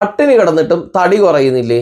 പട്ടിണി കിടന്നിട്ടും തടി കുറയുന്നില്ലേ?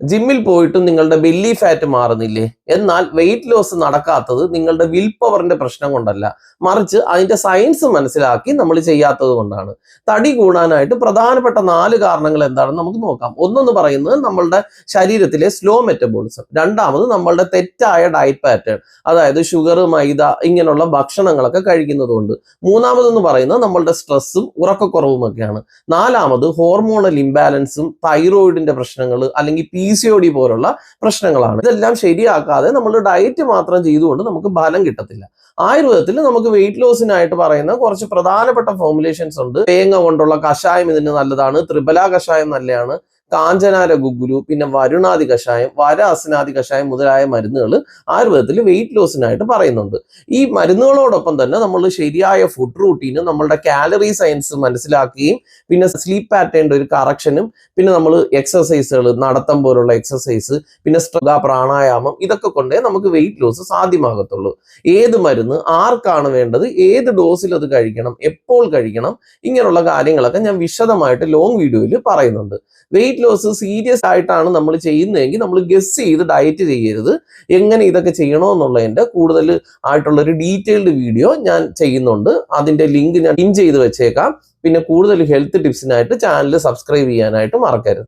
ജിമ്മിൽ പോയിട്ടും നിങ്ങളുടെ ബെല്ലി ഫാറ്റ് മാറുന്നില്ലേ? എന്നാൽ വെയിറ്റ് ലോസ് നടക്കാത്തത് നിങ്ങളുടെ വിൽ പവറിന്റെ പ്രശ്നം കൊണ്ടല്ല, മറിച്ച് അതിന്റെ സയൻസ് മനസ്സിലാക്കി നമ്മൾ ചെയ്യാത്തത് കൊണ്ടാണ്. തടി കൂടാനായിട്ട് പ്രധാനപ്പെട്ട 4 കാരണങ്ങൾ എന്താണെന്ന് നമുക്ക് നോക്കാം. ഒന്നെന്ന് പറയുന്നത് നമ്മളുടെ ശരീരത്തിലെ സ്ലോ മെറ്റബോളിസം. രണ്ടാമത് നമ്മളുടെ തെറ്റായ ഡയറ്റ് പാറ്റേൺ, അതായത് ഷുഗർ, മൈദ ഇങ്ങനെയുള്ള ഭക്ഷണങ്ങളൊക്കെ കഴിക്കുന്നത് കൊണ്ട്. മൂന്നാമതെന്ന് പറയുന്നത് നമ്മളുടെ സ്ട്രെസ്സും ഉറക്കക്കുറവും ഒക്കെയാണ്. നാലാമത് ഹോർമോണൽ ഇംബാലൻസും തൈറോയിഡിന്റെ പ്രശ്നങ്ങൾ അല്ലെങ്കിൽ PCOD പോലുള്ള പ്രശ്നങ്ങളാണ്. ഇതെല്ലാം ശരിയാക്കാതെ നമ്മൾ ഡയറ്റ് മാത്രം ചെയ്തുകൊണ്ട് നമുക്ക് ഫലം കിട്ടത്തില്ല. ആയുർവേദത്തിൽ നമുക്ക് വെയിറ്റ് ലോസിനായിട്ട് പറയുന്ന കുറച്ച് പ്രധാനപ്പെട്ട ഫോർമുലേഷൻസ് ഉണ്ട്. തേങ്ങ കൊണ്ടുള്ള കഷായം ഇതിന് നല്ലതാണ്. ത്രിഫല കഷായം നല്ലതാണ്. കാഞ്ചനാര ഗുഗുലു, പിന്നെ വരുണാദി കഷായം, അസ്നാദി കഷായം മുതലായ മരുന്നുകൾ ആയുർവേദത്തിൽ വെയിറ്റ് ലോസിനായിട്ട് പറയുന്നുണ്ട്. ഈ മരുന്നുകളോടൊപ്പം തന്നെ നമ്മൾ ശരിയായ ഫുഡ് റൂട്ടീനും നമ്മളുടെ കാലറി സയൻസ് മനസ്സിലാക്കുകയും പിന്നെ സ്ലീപ്പ് പാറ്റേണിന്റെ ഒരു കറക്ഷനും പിന്നെ നമ്മൾ എക്സസൈസുകൾ, നടത്തം പോലുള്ള എക്സസൈസ്, പിന്നെ പ്രാണായാമം, ഇതൊക്കെ കൊണ്ടേ നമുക്ക് വെയിറ്റ് ലോസ് സാധ്യമാകത്തുള്ളൂ. ഏത് മരുന്ന് ആർക്കാണ് വേണ്ടത്, ഏത് ഡോസിൽ അത് കഴിക്കണം, എപ്പോൾ കഴിക്കണം, ഇങ്ങനെയുള്ള കാര്യങ്ങളൊക്കെ ഞാൻ വിശദമായിട്ട് ലോങ് വീഡിയോയിൽ പറയുന്നുണ്ട്. വെയിറ്റ് ലോസ് സീരിയസ് ആയിട്ടാണ് നമ്മൾ ചെയ്യുന്നതെങ്കിൽ നമ്മൾ ഗസ് ചെയ്ത് ഡയറ്റ് ചെയ്യരുത്. എങ്ങനെ ഇതൊക്കെ ചെയ്യണമെന്നുള്ളതിന്റെ കൂടുതൽ ആയിട്ടുള്ള ഒരു ഡീറ്റെയിൽഡ് വീഡിയോ ഞാൻ ചെയ്യുന്നുണ്ട്. അതിന്റെ ലിങ്ക് ഞാൻ പിൻ ചെയ്ത് വെച്ചേക്കാം. പിന്നെ കൂടുതൽ ഹെൽത്ത് ടിപ്സിനായിട്ട് ചാനൽ സബ്സ്ക്രൈബ് ചെയ്യാനായിട്ട് മറക്കരുത്.